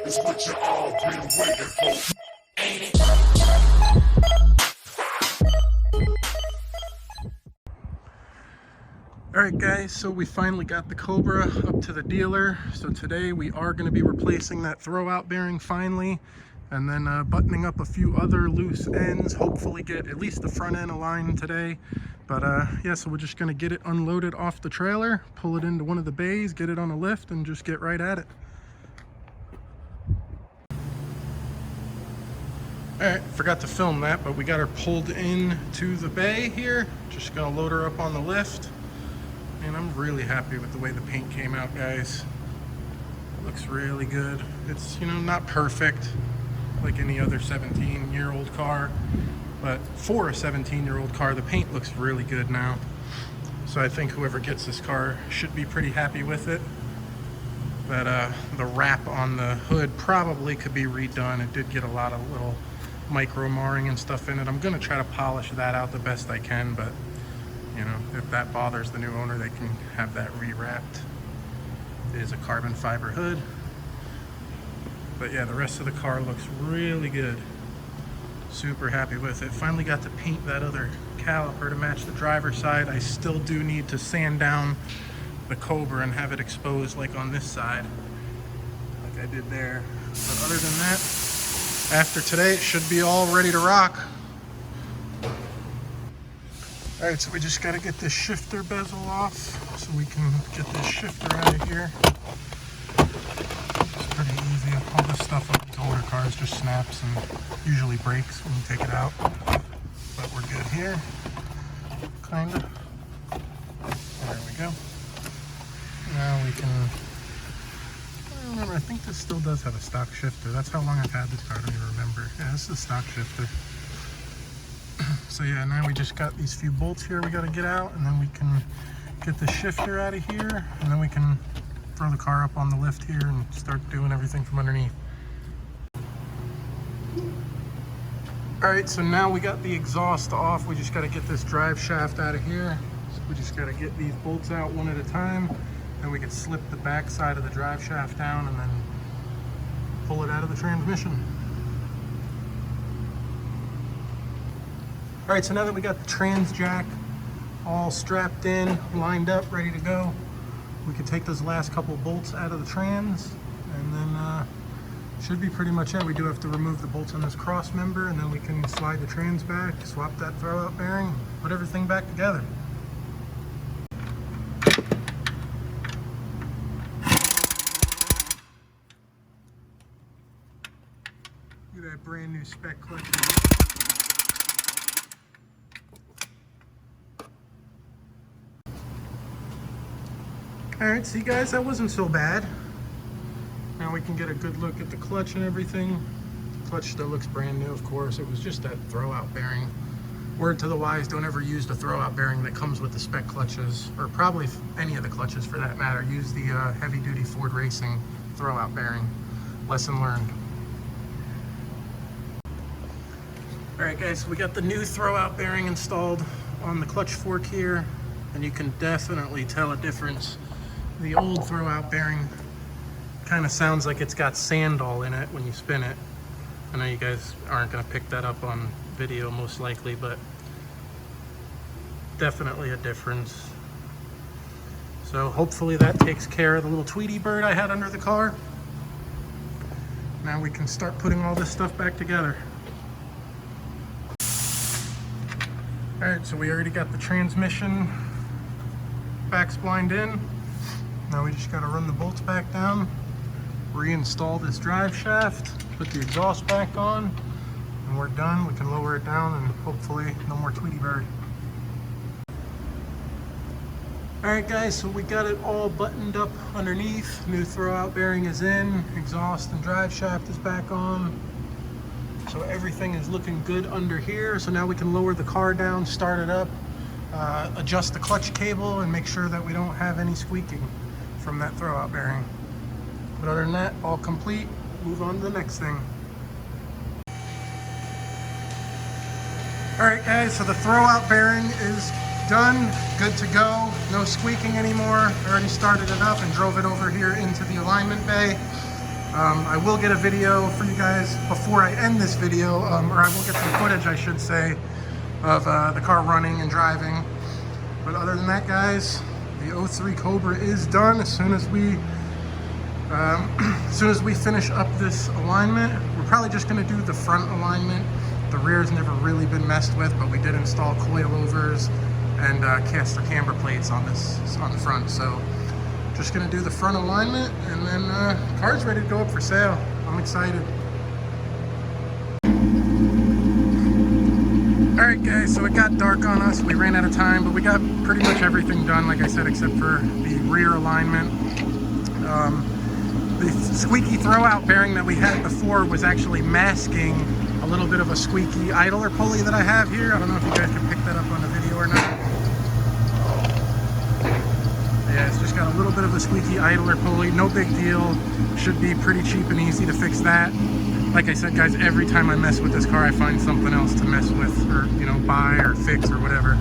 It's what you all been waiting for. Ain't it? Alright guys, so we finally got the Cobra up to the dealer. So today we are going to be replacing that throwout bearing finally, and then buttoning up a few other loose ends, hopefully get at least the front end aligned today. But yeah, so we're just going to get it unloaded off the trailer, pull it into one of the bays, get it on a lift, and just get right at it. Alright, forgot to film that, but we got her pulled in to the bay here. Just going to load her up on the lift. And I'm really happy with the way the paint came out, guys. It looks really good. It's, you know, not perfect like any other 17-year-old car, but for a 17-year-old car, the paint looks really good now. So I think whoever gets this car should be pretty happy with it. That the wrap on the hood probably could be redone. It did get a lot of little micro marring and stuff in it. I'm gonna try to polish that out the best I can, but you know, if that bothers the new owner, they can have that rewrapped. It is a carbon fiber hood. But yeah, the rest of the car looks really good. Super happy with it. Finally got to paint that other caliper to match the driver's side. I still do need to sand down the Cobra and have it exposed like on this side, like I did there. But other than that, after today, it should be all ready to rock. Alright, so we just got to get this shifter bezel off so we can get this shifter out of here. It's pretty easy. All this stuff on these older cars just snaps and usually breaks when you take it out. But we're good here. Kinda. There we go. Now we can... I remember, I think this still does have a stock shifter. That's how long I've had this car, I don't even remember. Yeah, this is a stock shifter. So yeah, now we just got these few bolts here we got to get out, and then we can get the shifter out of here, and then we can throw the car up on the lift here and start doing everything from underneath. Alright, so now we got the exhaust off. We just got to get this drive shaft out of here. So we just got to get these bolts out one at a time. Then we can slip the back side of the drive shaft down and then pull it out of the transmission. All right, so now that we got the trans jack all strapped in, lined up, ready to go, we can take those last couple bolts out of the trans, and then should be pretty much it. We do have to remove the bolts on this cross member, and then we can slide the trans back, swap that throwout bearing, put everything back together. Look at that brand new spec clutch. Alright, see guys, that wasn't so bad. Now we can get a good look at the clutch and everything. The clutch still looks brand new, of course. It was just that throwout bearing. Word to the wise, don't ever use the throwout bearing that comes with the spec clutches, or probably any of the clutches for that matter. Use the heavy-duty Ford Racing throwout bearing. Lesson learned. Alright guys, so we got the new throwout bearing installed on the clutch fork here, and you can definitely tell a difference. The old throwout bearing kind of sounds like it's got sand all in it when you spin it. I know you guys aren't going to pick that up on video most likely, but definitely a difference. So hopefully that takes care of the little Tweety bird I had under the car. Now we can start putting all this stuff back together. Alright, so we already got the transmission back splined in. Now we just got to run the bolts back down, reinstall this drive shaft, put the exhaust back on, and we're done. We can lower it down and hopefully no more Tweety bird. Alright guys, so we got it all buttoned up underneath. New throwout bearing is in, exhaust and drive shaft is back on. So everything is looking good under here. So now we can lower the car down, start it up, adjust the clutch cable, and make sure that we don't have any squeaking from that throwout bearing. But other than that, all complete. Move on to the next thing. Alright guys, so the throwout bearing is done, good to go, no squeaking anymore. I already started it up and drove it over here into the alignment bay. I will get a video for you guys before I end this video, or I will get some footage, I should say, of the car running and driving. But other than that, guys, the 03 Cobra is done. As soon as we finish up this alignment, we're probably just going to do the front alignment. The rear's never really been messed with, but we did install coilovers and caster camber plates on the front. So just going to do the front alignment, and then car's ready to go up for sale. I'm excited. Alright guys, so it got dark on us. We ran out of time, but we got pretty much everything done, like I said, except for the rear alignment. The squeaky throwout bearing that we had before was actually masking a little bit of a squeaky idler pulley that I have here. I don't know if you guys can pick that up on the video or not. Yeah, it's just got a little bit of a squeaky idler pulley. No big deal. Should be pretty cheap and easy to fix that. Like I said, guys, every time I mess with this car, I find something else to mess with, or, you know, buy or fix or whatever.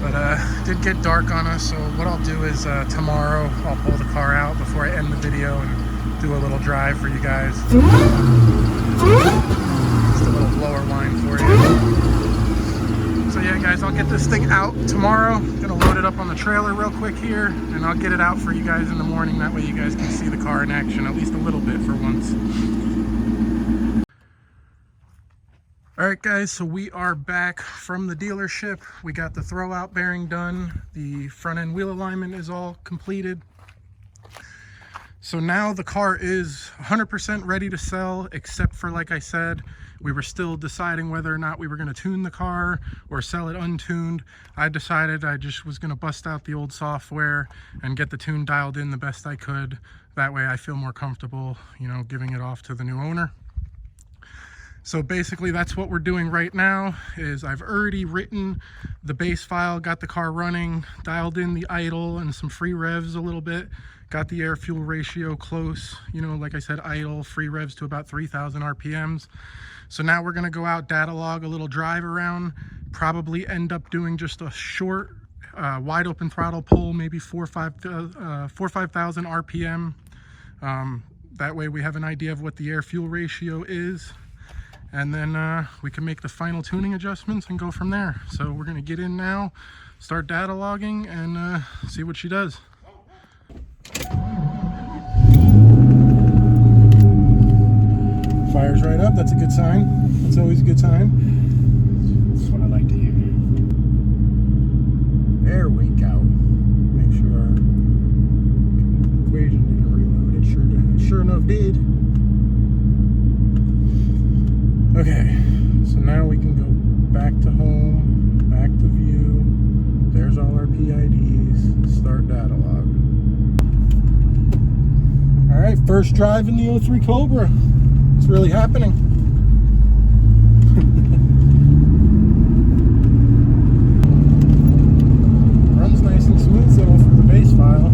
But it did get dark on us, so what I'll do is tomorrow I'll pull the car out before I end the video and do a little drive for you guys. Just a little blower line for you. So yeah, guys, I'll get this thing out tomorrow. Gonna load it up on the trailer real quick here, and I'll get it out for you guys in the morning. That way you guys can see the car in action, at least a little bit for once. Alright guys, so we are back from the dealership. We got the throwout bearing done. The front end wheel alignment is all completed. So now the car is 100% ready to sell, except for, like I said, we were still deciding whether or not we were going to tune the car or sell it untuned. I decided I just was going to bust out the old software and get the tune dialed in the best I could. That way I feel more comfortable, you know, giving it off to the new owner. So basically that's what we're doing right now. Is I've already written the base file, got the car running, dialed in the idle and some free revs a little bit, got the air fuel ratio close, you know, like I said, idle, free revs to about 3,000 RPMs. So now we're gonna go out, data log a little drive around, probably end up doing just a short wide open throttle pull, maybe 4,000 or 5,000 RPM. That way we have an idea of what the air fuel ratio is. And then we can make the final tuning adjustments and go from there. So we're gonna get in now, start data logging, and see what she does. Fires right up, that's a good sign. That's always a good sign. That's what I like to hear. There we go. Make sure our equation didn't reload. It sure enough did. Okay, so now we can go back to home, back to view. There's all our PIDs. Start data log. All right, first drive in the 03 Cobra. It's really happening. Runs nice and smooth though for the base file.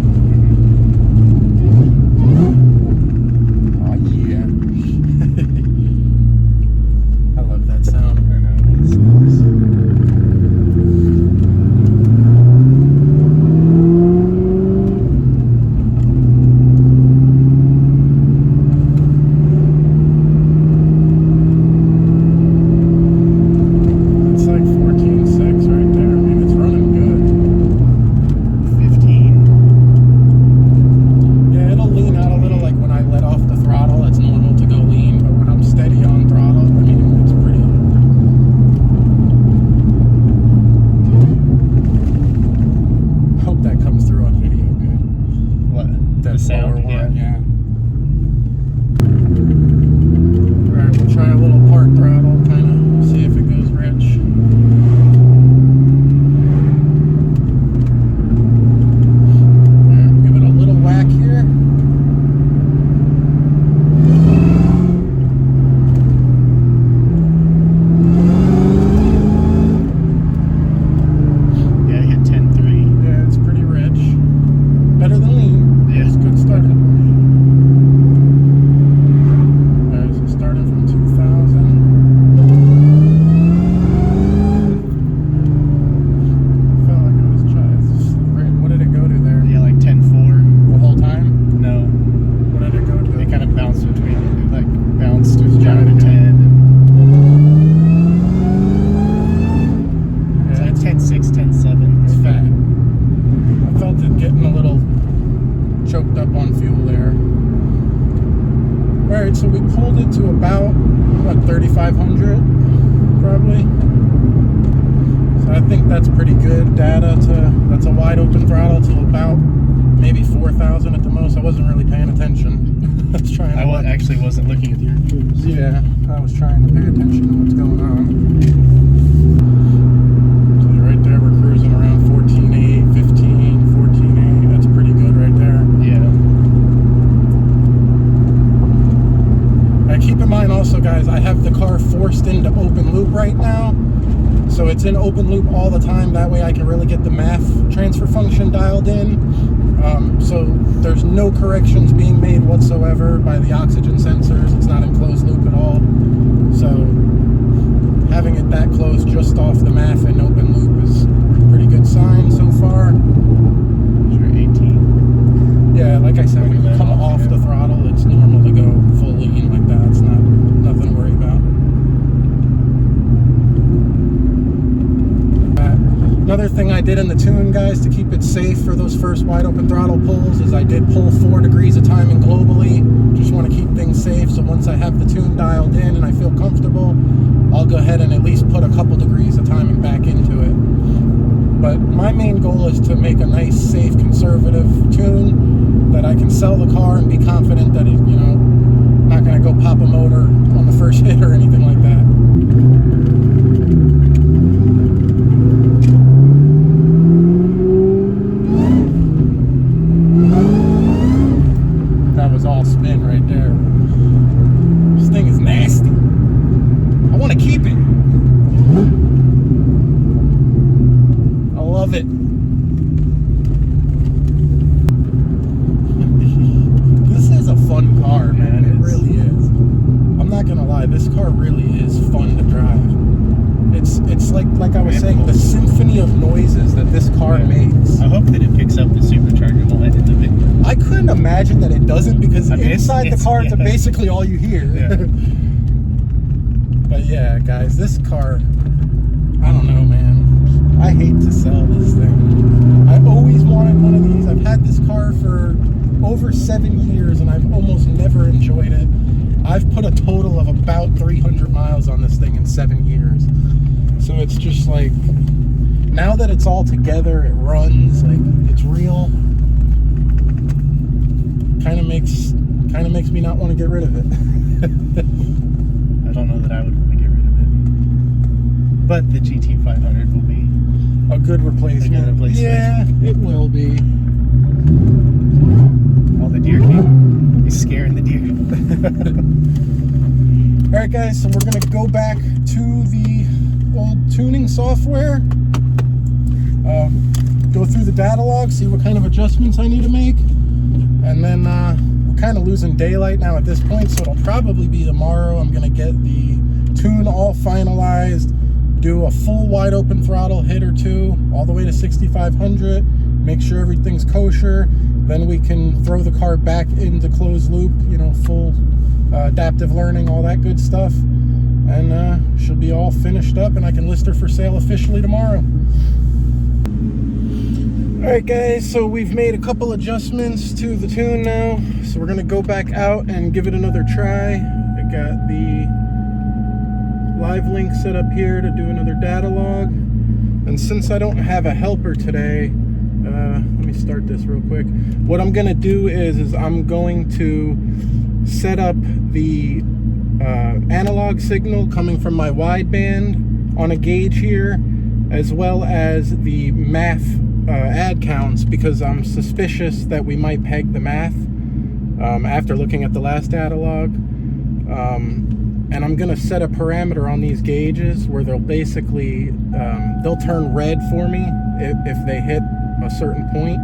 Alright, so we pulled it to about, what, 3,500 probably. So I think that's pretty good data that's a wide open throttle to about maybe 4,000 at the most. I wasn't really paying attention. I was trying to actually wasn't looking at the reviews. Yeah, I was trying to pay attention to what's going on. So right there, we're cruising around 14.8, 15, 14.8. That's pretty good right there. Yeah. Keep in mind also, guys, I have the car forced into open loop right now. So it's in open loop all the time. That way I can really get the math transfer function dialed in. So there's no corrections being made whatsoever by the oxygen sensors. It's not in closed loop at all. So having it that close just off the math in open loop is a pretty good sign so far. Sure, 18. Yeah, like I said, when you come off the throttle, it's normal to go full lean like that. It's nothing to worry about. Another thing I did in the tune, guys, to keep it safe for those first wide open throttle pulls is I did pull 4 degrees of timing globally. Just want to keep things safe. So once I have the tune dialed in and I feel comfortable, I'll go ahead and at least put a couple degrees of timing back into it. But my main goal is to make a nice, safe, conservative tune that I can sell the car and be confident that it, not going to go pop a motor on the first hit or anything like that. That was all spin right there. This thing is nasty. I want to keep it. I love it. This is a fun car, man. It really is. I'm not gonna lie, this car really is fun to drive. It's like I was saying, the symphony of noises that this car makes. I hope that it picks up the supercharger while I did the video. I couldn't imagine that it doesn't, because inside the car, it's basically all you hear. Yeah. But yeah, guys, this car, I don't know, man. I hate to sell this thing. I always wanted one of these. I've had this car for over 7 years, and I've almost never enjoyed it. I've put a total of about 300 miles on this thing in 7 years. So it's just like, now that it's all together, it runs, like, it's real. Kind of makes me not want to get rid of it. I don't know that I would want to get rid of it. But the GT500 will be a good replacement. Yeah, it will be. All the deer came. He's scaring the deer. Alright guys, so we're going to go back to the old tuning software. Go through the data log, see what kind of adjustments I need to make. And then we're kind of losing daylight now at this point, so it'll probably be tomorrow. I'm going to get the tune all finalized, do a full wide open throttle hit or two, all the way to 6,500, make sure everything's kosher. Then we can throw the car back into closed loop, full adaptive learning, all that good stuff. And she'll be all finished up, and I can list her for sale officially tomorrow. Alright guys, so we've made a couple adjustments to the tune now. So we're going to go back out and give it another try. I got the live link set up here to do another data log. And since I don't have a helper today, let me start this real quick. What I'm going to do is I'm going to set up the analog signal coming from my wideband on a gauge here, as well as the math ad counts, because I'm suspicious that we might peg the math after looking at the last data log. And I'm going to set a parameter on these gauges where they'll basically they'll turn red for me if they hit a certain point.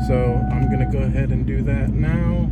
So I'm going to go ahead and do that now.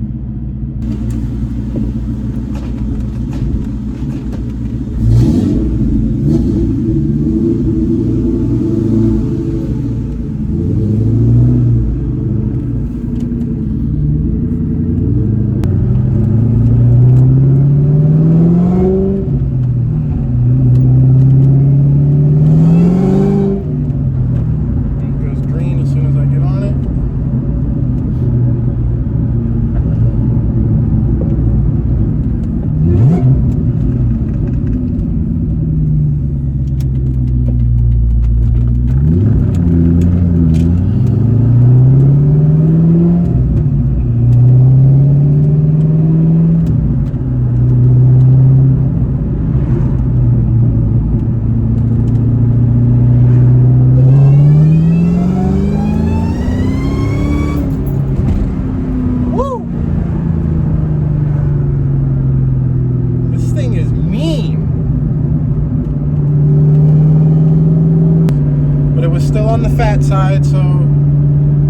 right side, so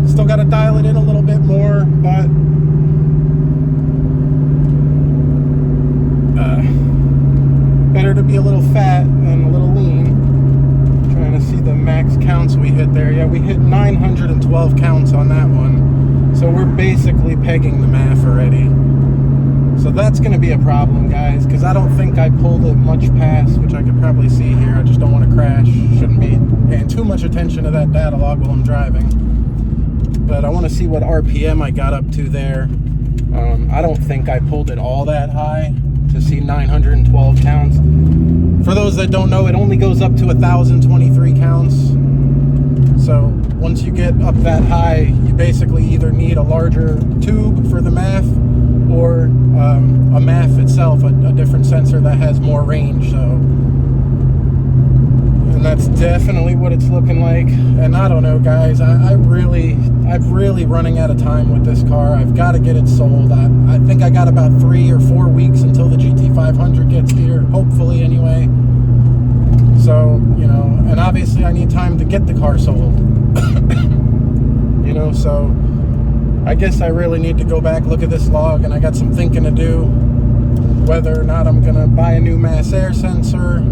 still got to dial it in a little bit more, but better to be a little fat than a little lean. Trying to see the max counts we hit there. Yeah, we hit 912 counts on that one, so we're basically pegging the MAF already. So that's going to be a problem, guys, because I don't think I pulled it much past, which I could probably see here. I just don't want to crash. Shouldn't be paying too much attention to that data log while I'm driving. But I want to see what RPM I got up to there. I don't think I pulled it all that high to see 912 counts. For those that don't know, it only goes up to 1,023 counts. So once you get up that high, you basically either need a larger tube for the MAF, or a MAF itself, a different sensor that has more range. So, and that's definitely what it's looking like. And I don't know, guys, I'm really running out of time with this car. I've got to get it sold. I think I got about 3 or 4 weeks until the GT500 gets here, hopefully anyway. So, you know, and obviously I need time to get the car sold. You know, so I guess I really need to go back, look at this log, and I got some thinking to do. Whether or not I'm going to buy a new mass air sensor,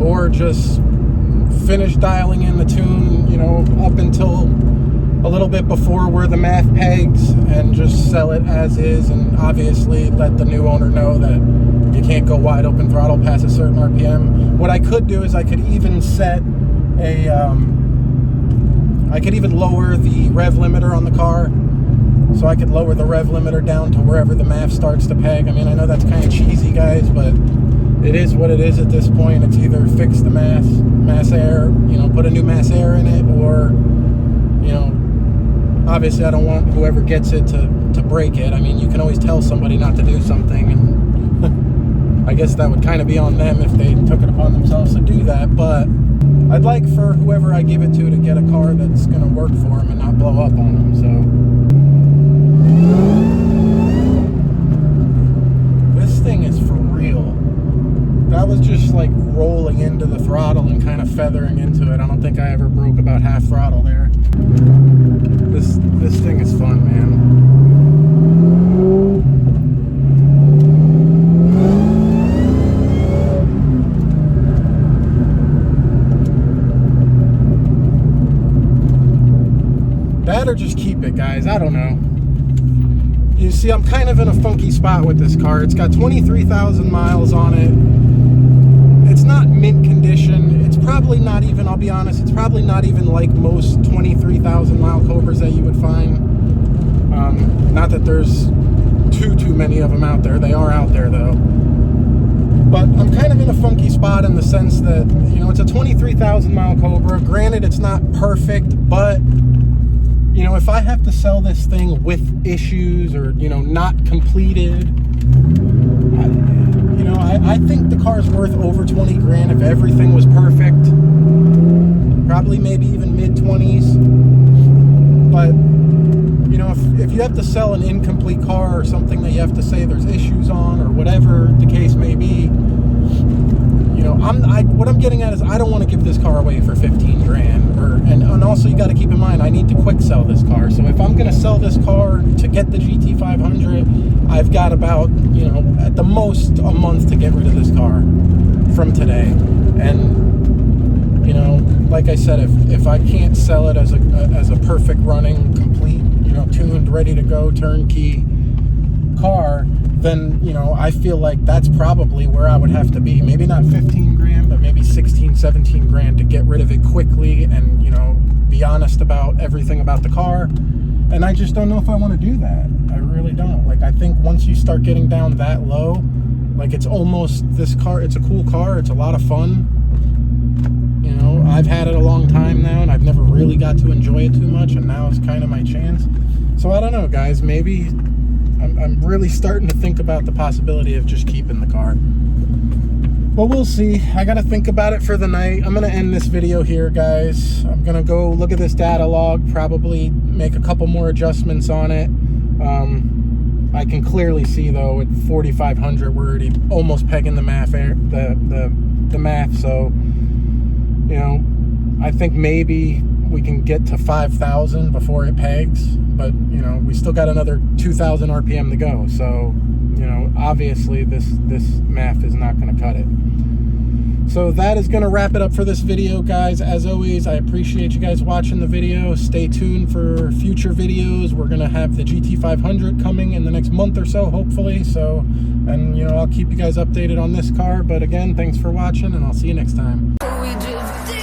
or just finish dialing in the tune, you know, up until a little bit before where the MAF pegs, and just sell it as is, and obviously let the new owner know that you can't go wide open throttle past a certain RPM. What I could do is I could even set a... I could even lower the rev limiter on the car, so I could lower the rev limiter down to wherever the MAF starts to peg. I mean, I know that's kind of cheesy, guys, but it is what it is at this point. It's either fix the mass air, you know, put a new mass air in it, or, you know, obviously I don't want whoever gets it to break it. I mean, you can always tell somebody not to do something, and I guess that would kind of be on them if they took it upon themselves to do that, but I'd like for whoever I give it to get a car that's going to work for them and not blow up on them. So this thing is for real. That was just like rolling into the throttle and kind of feathering into it. I don't think I ever broke about half throttle there. This thing is fun, man. That or just keep it, guys. I don't know. You see, I'm kind of in a funky spot with this car. It's got 23,000 miles on it. It's not mint condition. It's probably not even, I'll be honest, it's probably not even like most 23,000 mile Cobras that you would find. Not that there's too many of them out there. They are out there, though. But I'm kind of in a funky spot in the sense that, you know, it's a 23,000 mile Cobra. Granted, it's not perfect, but you know, if I have to sell this thing with issues or, you know, not completed, I think the car's worth over 20 grand if everything was perfect. Probably maybe even mid-20s. But, you know, if you have to sell an incomplete car or something that you have to say there's issues on or whatever the case may be, you know, what I'm getting at is I don't want to give this car away for 15 grand. And also you got to keep in mind, I need to quick sell this car. So if I'm going to sell this car to get the GT500, I've got about, you know, at the most a month to get rid of this car from today. And, you know, like I said, if I can't sell it as a perfect running, complete, you know, tuned, ready to go, turnkey car, then, you know, I feel like that's probably where I would have to be. Maybe not 15 grand, but maybe 16, 17 grand to get rid of it quickly and, you know, be honest about everything about the car. And I just don't know if I want to do that. I really don't. Like, I think once you start getting down that low, like, it's almost, this car, it's a cool car. It's a lot of fun. You know, I've had it a long time now, and I've never really got to enjoy it too much, and now it's kind of my chance. So I don't know, guys. Maybe I'm really starting to think about the possibility of just keeping the car. But we'll see. I got to think about it for the night. I'm going to end this video here, guys. I'm going to go look at this data log, probably make a couple more adjustments on it. I can clearly see, though, at 4,500, we're already almost pegging the MAF, the MAF. So, you know, I think maybe we can get to 5,000 before it pegs, but you know, we still got another 2,000 RPM to go. So, you know, obviously this math is not going to cut it. So that is going to wrap it up for this video, guys. As always, I appreciate you guys watching the video. Stay tuned for future videos. We're going to have the GT500 coming in the next month or so, hopefully. So, and you know, I'll keep you guys updated on this car. But again, thanks for watching, and I'll see you next time. We drifted